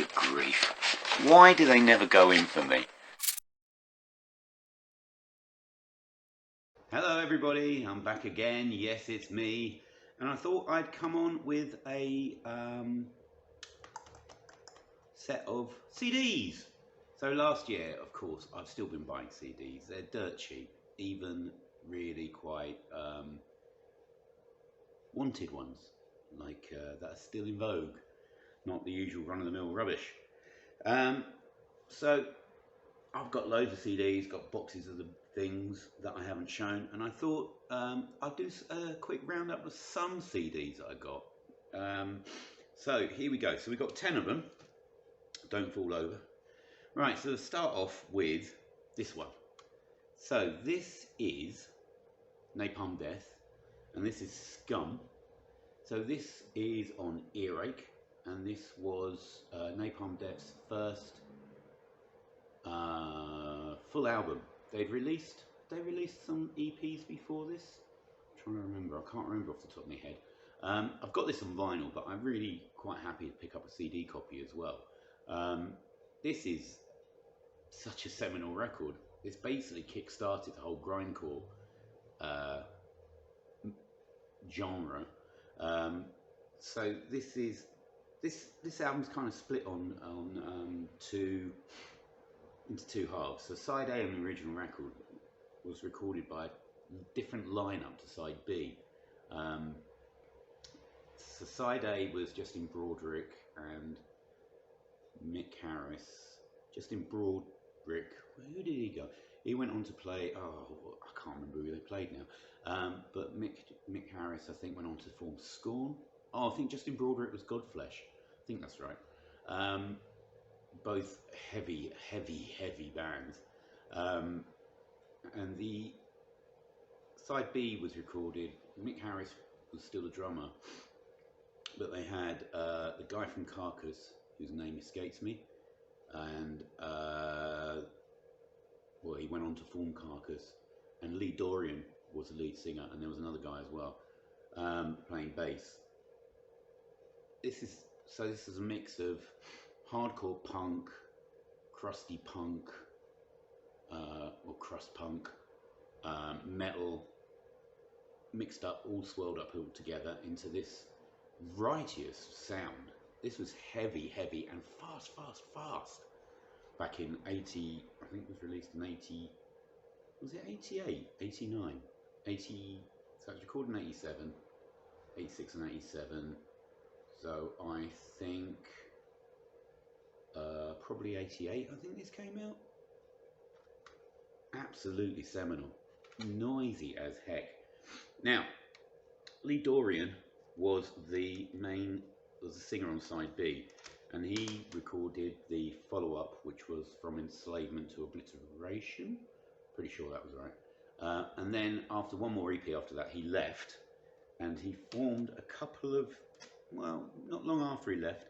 Good grief. Why do they never go in for me? Hello everybody, I'm back again. Yes, it's me. And I thought I'd come on with a set of CDs. So last year, of course, I've still been buying CDs. They're dirt cheap, even really quite wanted ones, like that are still in vogue, not the usual run-of-the-mill rubbish. So I've got loads of CDs, got boxes of the things that I haven't shown, and I thought I'll do a quick roundup of some CDs that I got. So here we go. So we've got 10 of them. Don't fall over. Right, so let's start off with this one. So this is Napalm Death, and this is Scum. So this is on Earache, and this was Napalm Death's first full album. They released some EPs before this. I'm trying to remember. I can't remember off the top of my head. I've got this on vinyl, but I'm really quite happy to pick up a CD copy as well. This is such a seminal record. This basically kick-started the whole grindcore genre. So this album's kind of split into two halves. So side A on the original record was recorded by a different lineup to side B. So side A was Justin Broadrick and Mick Harris. Justin Broadrick, who did he go? He went on to play, I can't remember who they played now. But Mick Harris, I think, went on to form Scorn. Oh, I think Justin Broadrick was Godflesh. I think that's right. Both heavy bands. And the side B was recorded. Mick Harris was still a drummer, but they had the guy from Carcass, whose name escapes me, and well, he went on to form Carcass, and Lee Dorian was the lead singer, and there was another guy as well playing bass. This is a mix of hardcore punk, crusty punk, or crust punk, metal, mixed up, all swirled up all together into this righteous sound. This was heavy and fast. Back in 80, I think it was released in 80, was it 88, 89, 80, so it was recorded in 87, 86 and 87, so I think probably 88, I think this came out. Absolutely seminal, noisy as heck. Now, Lee Dorian was the singer on side B, and he recorded the follow-up, which was From Enslavement to Obliteration. Pretty sure that was right. And then after one more EP after that, he left, and he formed a couple of, well, not long after he left,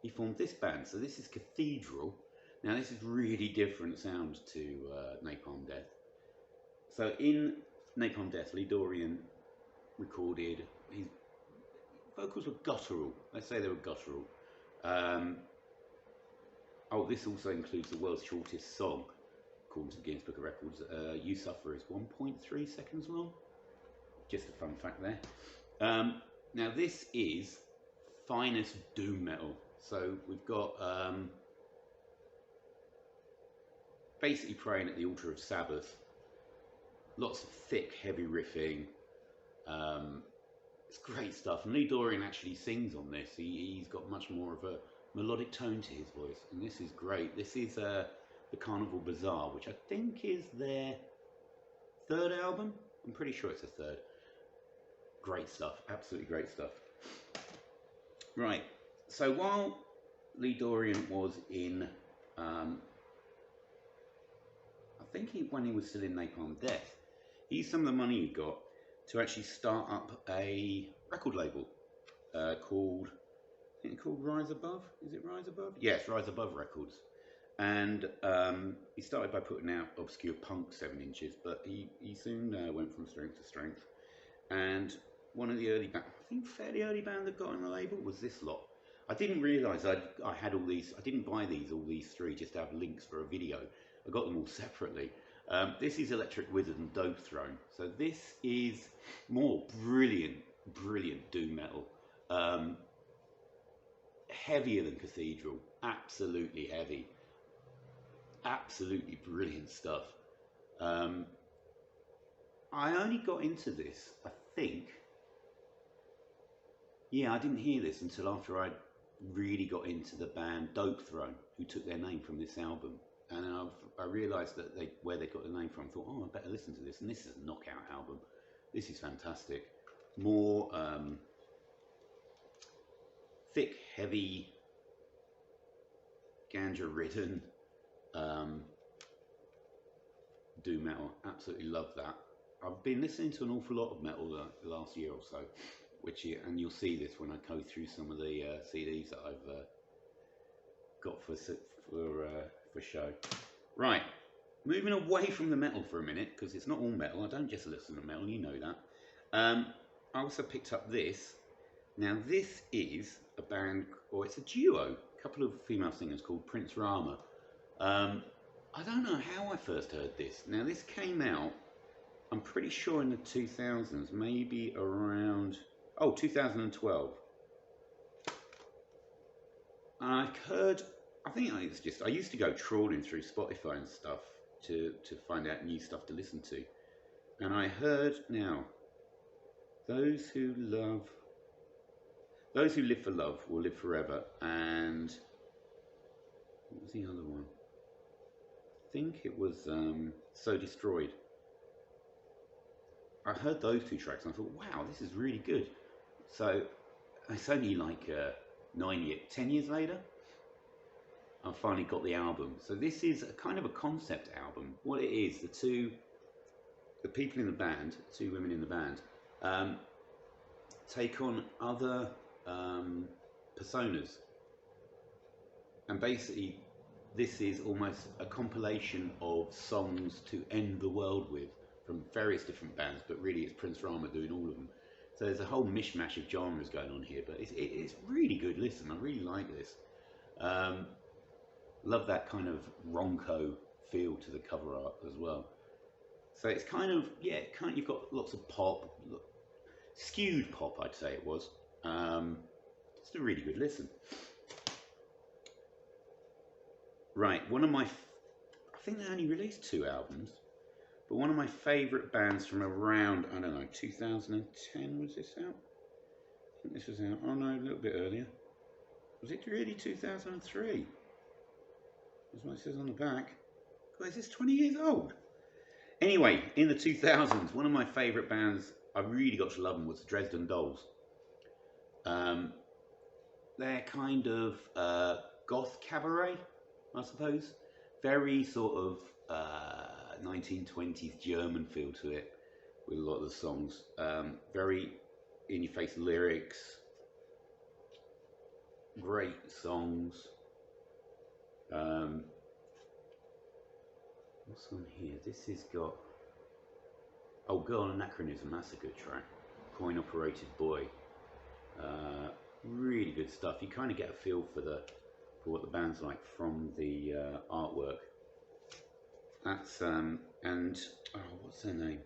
he formed this band. So this is Cathedral. Now this is really different sound to Napalm Death. So in Napalm Death, Lee Dorian recorded, his vocals were guttural. Let's say they were guttural. This also includes the world's shortest song, according to the Guinness Book of Records. You Suffer is 1.3 seconds long. Just a fun fact there. Now this is finest doom metal. So we've got basically praying at the altar of Sabbath. Lots of thick, heavy riffing. It's great stuff. And Lee Dorian actually sings on this. He's got much more of a melodic tone to his voice, and this is great. This is the Carnival Bazaar, which I think is their third album. I'm pretty sure it's a third. Great stuff, absolutely great stuff. Right, so while Lee Dorian was in, I think when he was still in Napalm Death, he used some of the money he got to actually start up a record label called Rise Above. Is it Rise Above? Yes, Rise Above Records. And he started by putting out obscure punk 7 inches, but he soon went from strength to strength. And one of the early bands, I think fairly early band that got on the label was this lot. I didn't realise I had all these. I didn't buy all these three just to have links for a video. I got them all separately. This is Electric Wizard and Dope Throne. So this is more brilliant doom metal. Heavier than Cathedral. Absolutely heavy. Absolutely brilliant stuff. I only got into this, I think. Yeah, I didn't hear this until after I really got into the band Dope Throne, who took their name from this album. And then I realised that where they got the name from. I thought, oh, I better listen to this. And this is a knockout album. This is fantastic. More thick, heavy, ganja-ridden doom metal. Absolutely love that. I've been listening to an awful lot of metal the last year or so, and you'll see this when I go through some of the CDs that I've got for show. Right, moving away from the metal for a minute, because it's not all metal. I don't just listen to metal, you know that. I also picked up this. Now this is a band, or it's a duo, a couple of female singers called Prince Rama. I don't know how I first heard this. Now this came out, I'm pretty sure in the 2000s, maybe around, 2012. I've heard, I think it's just, I used to go trawling through Spotify and stuff to find out new stuff to listen to. And I heard, now, those who live for love will live forever. And what was the other one? I think it was So Destroyed. I heard those two tracks and I thought, wow, this is really good. So it's only like 10 years later, I finally got the album. So this is a kind of a concept album. What it is, the people in the band, two women in the band, take on other personas. And basically, this is almost a compilation of songs to end the world with from various different bands, but really it's Prince Rama doing all of them. So there's a whole mishmash of genres going on here, but it's really good listen. I really like this. Love that kind of Ronco feel to the cover art as well. So it's kind of, yeah, you've got lots of pop, skewed pop, I'd say it was. Just a really good listen. Right, I think they only released 2 albums, but one of my favourite bands from around, I don't know, 2010 was this out? I think this was out, oh no, a little bit earlier. Was it really 2003? That's what it says on the back. God, is this 20 years old? Anyway, in the 2000s, one of my favourite bands, I really got to love them, was the Dresden Dolls. They're kind of goth cabaret, I suppose. Very sort of 1920s German feel to it with a lot of the songs. Very in-your-face lyrics. Great songs. What's on here? This has got, oh, Girl Anachronism, that's a good track. Coin Operated Boy. Really good stuff. You kind of get a feel for what the band's like from the artwork. That's and oh, what's her name?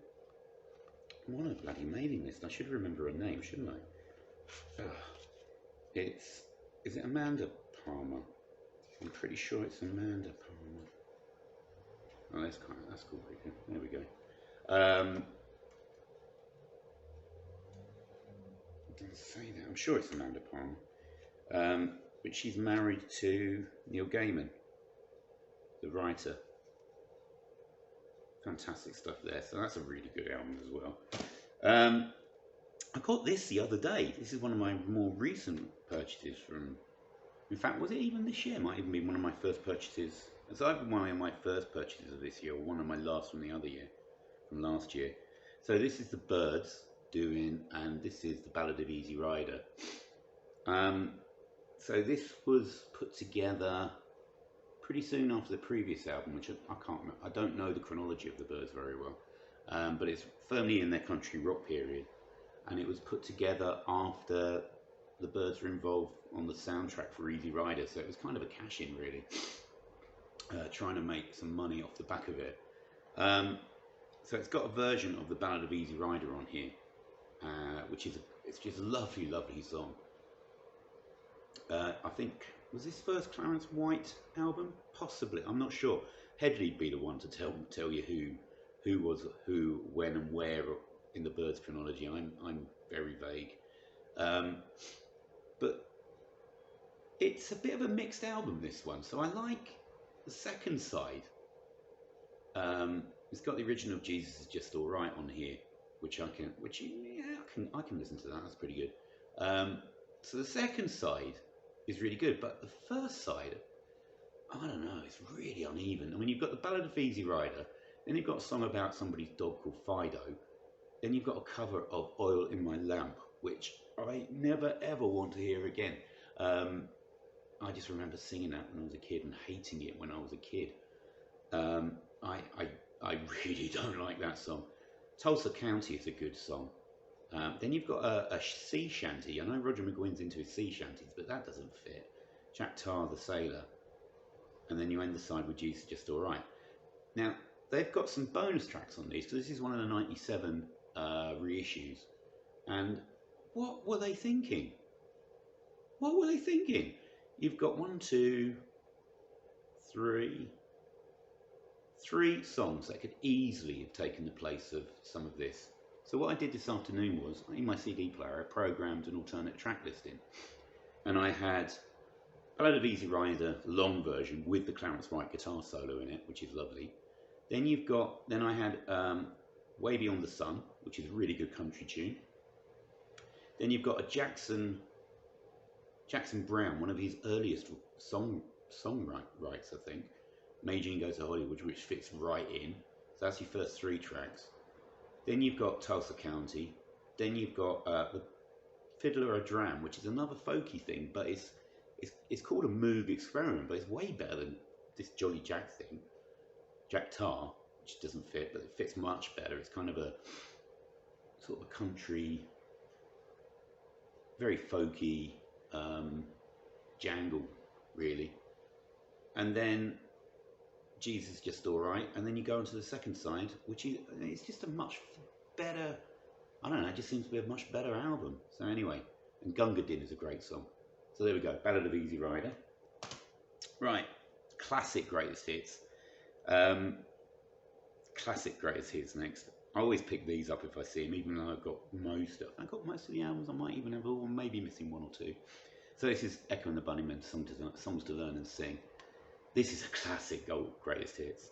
I'm on a bloody mailing list. I should remember her name, shouldn't I? Is it Amanda Palmer? I'm pretty sure it's Amanda Palmer. Oh, that's cool. There we go. Didn't say that. I'm sure it's Amanda Palmer. But she's married to Neil Gaiman, the writer. Fantastic stuff there. So that's a really good album as well. I got this the other day. This is one of my more recent purchases from. In fact, was it even this year? It might even be one of my first purchases. It's either one of my first purchases of this year or one of my last from the other year, from last year. So this is the Byrds doing, and this is the Ballad of Easy Rider. So this was put together pretty soon after the previous album, which I can't remember. I don't know the chronology of the Byrds very well, but it's firmly in their country rock period, and it was put together after the Byrds were involved on the soundtrack for Easy Rider, so it was kind of a cash-in, really, trying to make some money off the back of it. So it's got a version of the Ballad of Easy Rider on here, which is it's just a lovely, lovely song. I think, was this first Clarence White album? Possibly, I'm not sure. Headley'd be the one to tell you who was who, when, and where in the Byrds chronology. I'm very vague, but it's a bit of a mixed album, this one. So I like the second side. It's got the original Jesus Is Just Alright on here, which I can listen to that. That's pretty good. So the second side is really good, but the first side, I don't know, it's really uneven. I mean, you've got the Ballad of Easy Rider, then you've got a song about somebody's dog called Fido, then you've got a cover of Oil in My Lamp, which I never ever want to hear again. I just remember singing that when I was a kid and hating it when I was a kid. I really don't like that song. Tulsa County is a good song. Then you've got a sea shanty. I know Roger McGuinn's into his sea shanties, but that doesn't fit. Jack Tar the Sailor. And then you end the side with Jesus Just Alright. Now, they've got some bonus tracks on these, because this is one of the 97 reissues. And what were they thinking? What were they thinking? You've got three songs that could easily have taken the place of some of this. So what I did this afternoon was, in my CD player, I programmed an alternate track listing. And I had Ballad of Easy Rider, long version, with the Clarence White guitar solo in it, which is lovely. Then I had Way Beyond the Sun, which is a really good country tune. Then you've got a Jackson Browne, one of his earliest songwrites, I think. Mary Jean Goes to Hollywood, which fits right in. So that's your first three tracks. Then you've got Tulsa County. Then you've got the Fiddler a Dram, which is another folky thing, but it's called a Moog experiment, but it's way better than this Jolly Jack thing, Jack Tar, which doesn't fit, but it fits much better. It's kind of a sort of a country, very folky jangle, really. And then Jesus Just Alright, and then you go into the second side, which is it's just a much better, I don't know, it just seems to be a much better album. So anyway, and Gunga Din is a great song. So there we go, Ballad of Easy Rider. Right, classic greatest hits. Classic greatest hits next. I always pick these up if I see them, even though I've got most of the albums. I might even have all, maybe missing one or two. So this is Echo and the Bunnymen, Songs to Learn and Sing. This is a classic greatest hits.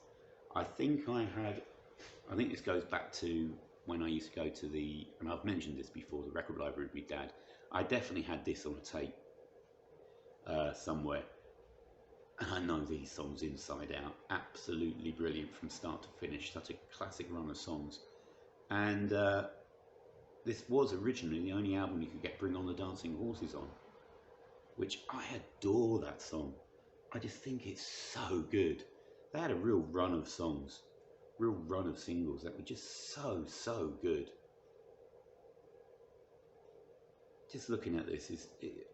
I think this goes back to when I used to go to and I've mentioned this before, the record library with my dad. I definitely had this on a tape somewhere. And I know these songs inside out. Absolutely brilliant from start to finish. Such a classic run of songs. And this was originally the only album you could get Bring On the Dancing Horses on, which I adore that song. I just think it's so good. They had a real run of songs, real run of singles that were just so good. Just looking at this,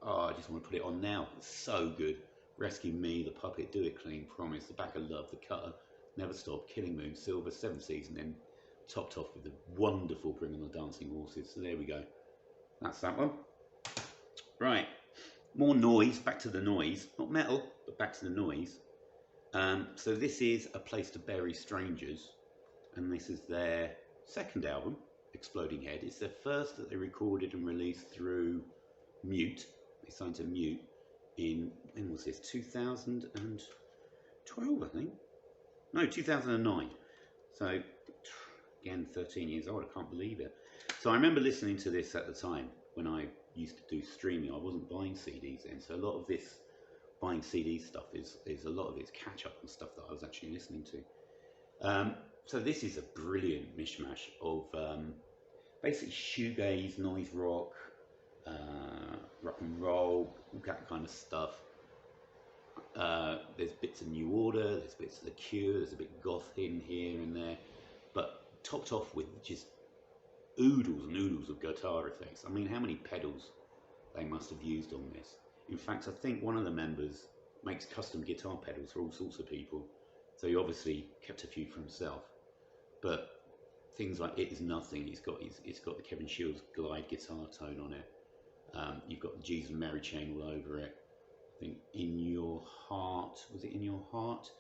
I just want to put it on now. It's so good. Rescue Me, The Puppet, Do It Clean, Promise, The Back of Love, The Cutter, Never Stop, Killing Moon, Silver, Seventh Season, then topped off with the wonderful Bring On the Dancing Horses. So there we go. That's that one. Right. More noise, back to the noise. Not metal, but back to the noise. So this is A Place to Bury Strangers, and this is their second album, Exploding Head. It's their first that they recorded and released through Mute. They signed to Mute in, when was this, 2012, I think? No, 2009. So, again, 13 years old, I can't believe it. So I remember listening to this at the time when I used to do streaming. I wasn't buying CDs then, so a lot of this buying CD stuff is a lot of it's catch up and stuff that I was actually listening to. So this is a brilliant mishmash of basically shoegaze, noise rock, rock and roll, all that kind of stuff. There's bits of New Order, there's bits of The Cure, there's a bit goth in here and there, but topped off with just oodles and oodles of guitar effects. I mean, how many pedals they must have used on this. In fact, I think one of the members makes custom guitar pedals for all sorts of people, so he obviously kept a few for himself. But things like It Is Nothing, it's got the Kevin Shields glide guitar tone on it. You've got the Jesus and Mary chain all over it. I think In Your Heart, was it In Your Heart?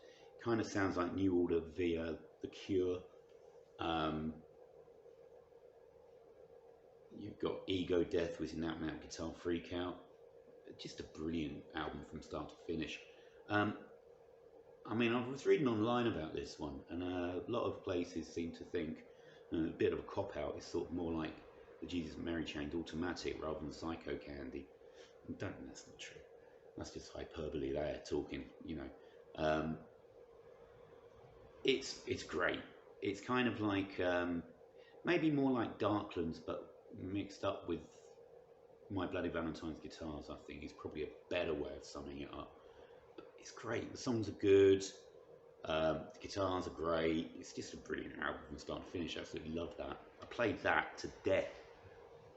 Kind of sounds like New Order via The Cure. You've got Ego Death, which is an out-and-out guitar freak out. Just a brilliant album from start to finish. I mean, I was reading online about this one, and a lot of places seem to think a bit of a cop-out is sort of more like the Jesus and Mary chained Automatic rather than Psycho Candy. That's not true. That's just hyperbole there, talking, you know. It's great. It's kind of like maybe more like Darklands, but mixed up with My Bloody Valentine's guitars. I think is probably a better way of summing it up. But it's great. The songs are good. The guitars are great. It's just a brilliant album from start to finish. I absolutely love that. I played that to death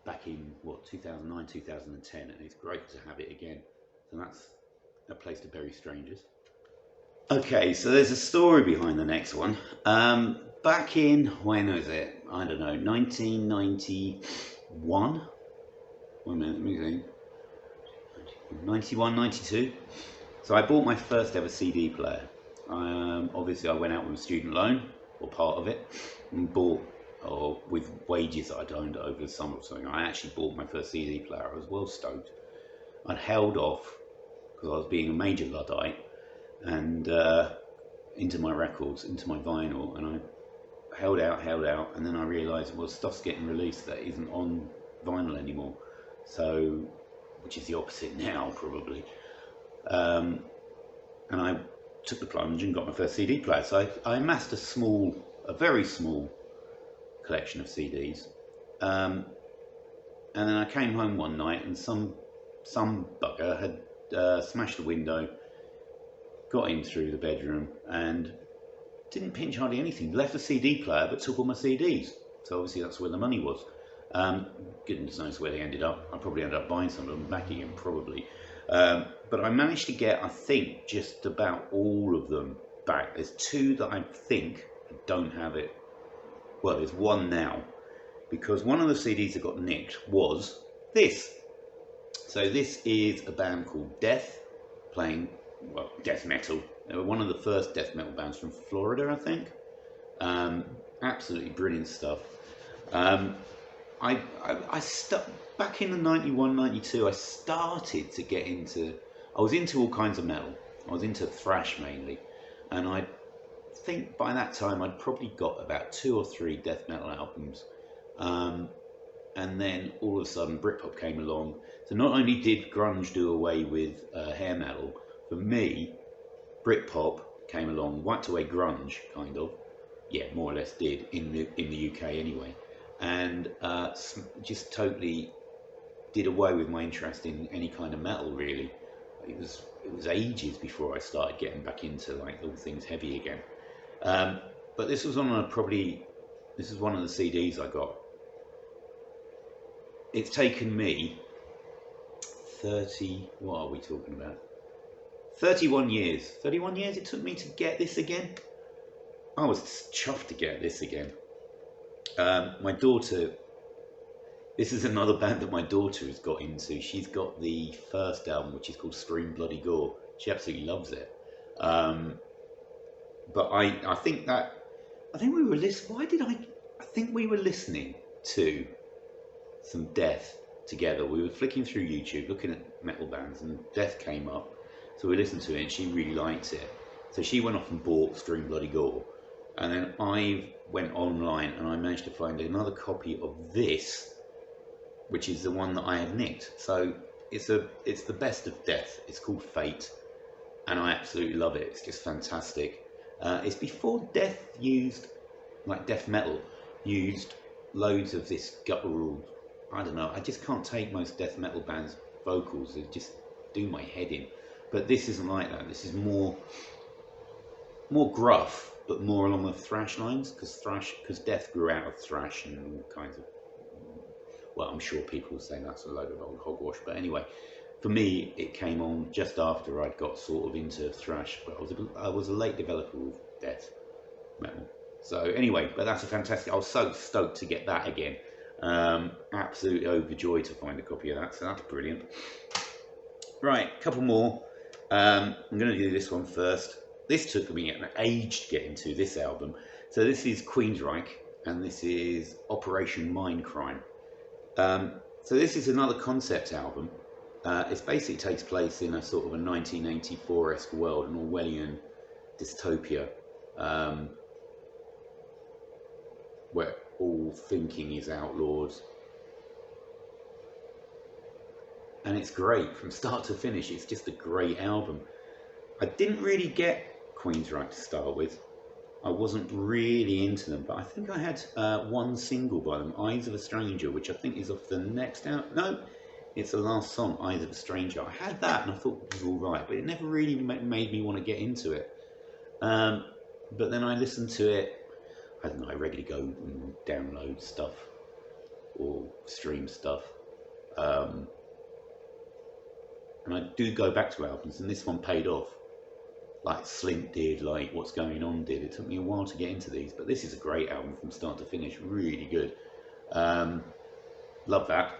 back in what 2009, 2010, and it's great to have it again. So that's A Place to Bury Strangers. Okay, so there's a story behind the next one. Back in, when was it? I don't know, 1991? Wait a minute, let me think. 91, 92. So I bought my first ever CD player. Obviously I went out with a student loan, or part of it, and bought, or with wages that I'd earned over the summer or something. I actually bought my first CD player. I was well stoked. I'd held off because I was being a major Luddite, and into my records, into my vinyl, and I held out, and then I realised, well, stuff's getting released that isn't on vinyl anymore, so, which is the opposite now, probably. And I took the plunge and got my first CD player. So I amassed a very small collection of CDs. And then I came home one night, and some bugger had smashed the window, got in through the bedroom, and didn't pinch hardly anything. Left the CD player, but took all my CDs. So obviously that's where the money was. Goodness knows where they ended up. I probably ended up buying some of them back again, probably. But I managed to get, I think, just about all of them back. There's two that I think don't have it. Well, there's one now, because one of the CDs that got nicked was this. So this is a band called Death, playing, well, death metal. They were one of the first death metal bands from Florida, I think. Absolutely brilliant stuff. Back in the 91, 92, I started to get into, I was into all kinds of metal. I was into thrash mainly, and I think by that time I'd probably got about 2 or 3 death metal albums. And then all of a sudden Britpop came along. So not only did grunge do away with hair metal, for me, Britpop came along, wiped away grunge, kind of. Yeah, more or less did, in the UK anyway. And just totally did away with my interest in any kind of metal, really. It was ages before I started getting back into like all things heavy again. But this was this is one of the CDs I got. It's taken me 30, what are we talking about? 31 years. 31 years it took me to get this again. I was chuffed to get this again. My daughter, this is another band that my daughter has got into. She's got the first album, which is called Scream Bloody Gore. She absolutely loves it. But I think we were listening. I think we were listening to some Death together. We were flicking through YouTube, looking at metal bands, and Death came up. So we listened to it, and she really liked it. So she went off and bought Scream Bloody Gore. And then I went online and I managed to find another copy of this, which is the one that I had nicked. So it's the best of Death. It's called Fate, and I absolutely love it. It's just fantastic. It's before Death used, like death metal, used loads of this guttural, I don't know, I just can't take most death metal bands' vocals. They just do my head in. But this isn't like that. This is more gruff, but more along the thrash lines, because Death grew out of thrash and all kinds of Well, I'm sure people will say that's a load of old hogwash, but anyway, for me, it came on just after I'd got sort of into thrash, but I was a late developer with death metal. So anyway, but that's a fantastic. I was so stoked to get that again. Absolutely overjoyed to find a copy of that. So that's brilliant. Right, a couple more. I'm going to do this one first. This took me an age to get into this album. So this is Queensryche, and this is Operation Mindcrime. So this is another concept album. It basically takes place in a sort of a 1984-esque world, an Orwellian dystopia, where all thinking is outlawed. And it's great from start to finish. It's just a great album. I didn't really get Queensryche to start with. I wasn't really into them, but I think I had one single by them, Eyes of a Stranger, which I think is off the next album. No, it's the last song, Eyes of a Stranger. I had that and I thought it was all right, but it never really made me want to get into it. But then I listened to it. I don't know, I regularly go and download stuff or stream stuff. And I do go back to albums, and this one paid off. Like Slint did, like What's Going On did. It took me a while to get into these, but this is a great album from start to finish, really good. Love that.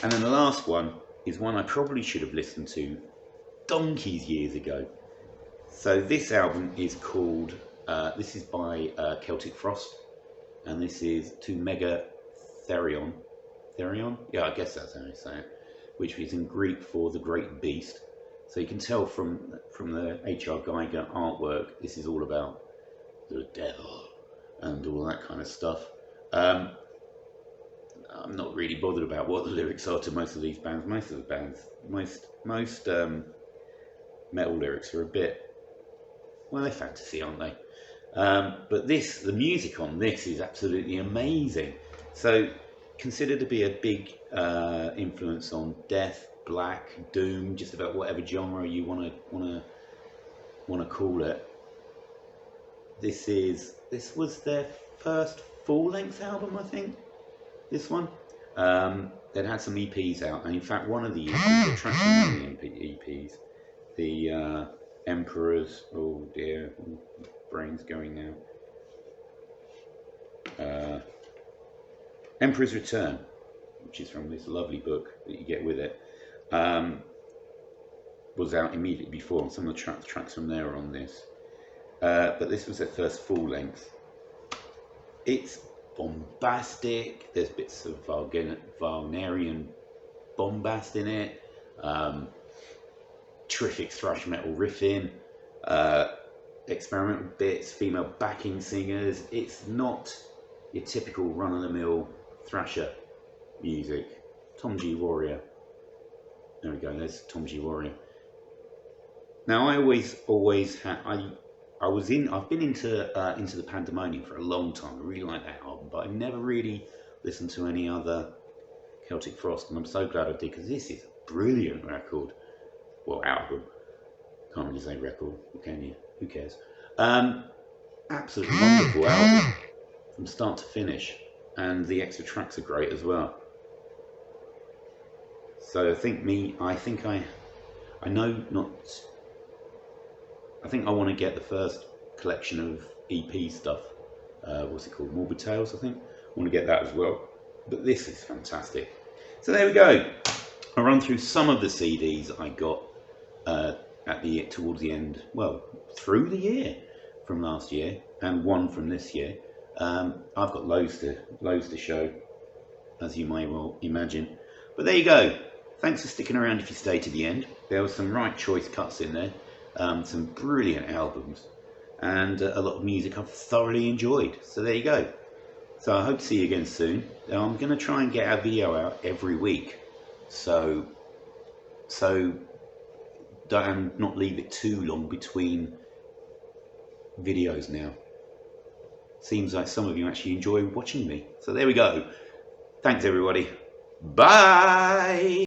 And then the last one is one I probably should have listened to donkeys years ago. So this album is called, this is by Celtic Frost, and this is To Mega Therion. Therion? Yeah, I guess that's how you say it, which is in Greek for the Great Beast. So you can tell from the H.R. Geiger artwork, this is all about the devil and all that kind of stuff. I'm not really bothered about what the lyrics are to most of these bands. Most of the bands, most metal lyrics are a bit, well, they're fantasy, aren't they? But the music on this is absolutely amazing. So considered to be a big influence on death, black, doom, just about whatever genre you want to call it. This was their first full-length album, I think. This one. They'd had some EPs out, and in fact, one of the EPs, the track from one of the EPs, the Emperor's. Oh dear, brain's going now. Emperor's Return, which is from this lovely book that you get with it. Was out immediately before, and some of the tracks from there are on this. But this was their first full length. It's bombastic. There's bits of Wagnerian bombast in it. Terrific thrash metal riffing. Experimental bits, female backing singers. It's not your typical run-of-the-mill thrasher music. Tom G. Warrior. There we go. There's Tom G. Warrior. Now I always had. I've been into the Pandemonium for a long time. I really like that album, but I never really listened to any other Celtic Frost, and I'm so glad I did, because this is a brilliant record. Well, album. Can't really say record, can you? Who cares? Absolutely wonderful album from start to finish, and the extra tracks are great as well. So I think I want to get the first collection of EP stuff. What's it called? Morbid Tales, I think. I want to get that as well. But this is fantastic. So there we go. I'll run through some of the CDs I got towards the end, well, through the year from last year, and one from this year. I've got loads to show, as you may well imagine. But there you go. Thanks for sticking around if you stay to the end. There were some right choice cuts in there, some brilliant albums, and a lot of music I've thoroughly enjoyed. So there you go. So I hope to see you again soon. I'm going to try and get our video out every week, so and not leave it too long between videos now. Seems like some of you actually enjoy watching me. So there we go. Thanks everybody. Bye.